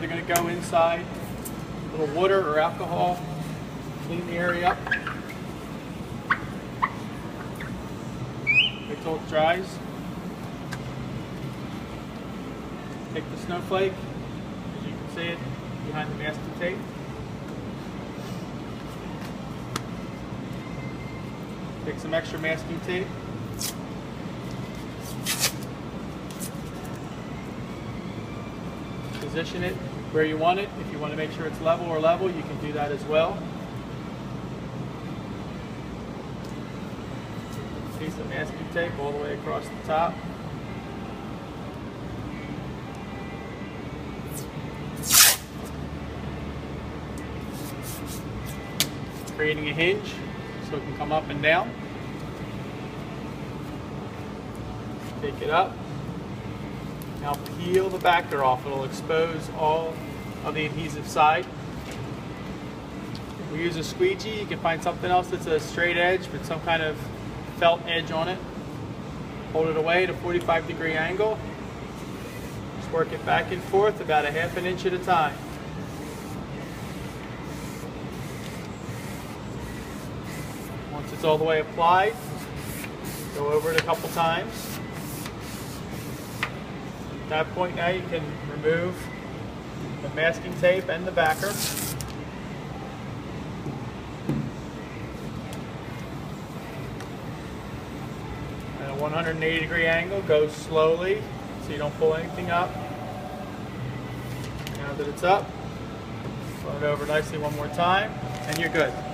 they're going to go inside. A little water or alcohol, clean the area up. Wait till it dries. Take the snowflake, as you can see it behind the masking tape. Take some extra masking tape. Position it where you want it. If you want to make sure it's level, you can do that as well. Piece of masking tape all the way across the top. Creating a hinge so it can come up and down. Take it up. Now peel the backer off. It'll expose all of the adhesive side. If we use a squeegee, you can find something else that's a straight edge with some kind of felt edge on it. Hold it away at a 45-degree angle. Just work it back and forth about a ½ inch at a time. Once it's all the way applied, go over it a couple times. At that point now you can remove the masking tape and the backer. At a 180-degree angle, go slowly so you don't pull anything up. Now that it's up, turn it over nicely one more time, and you're good.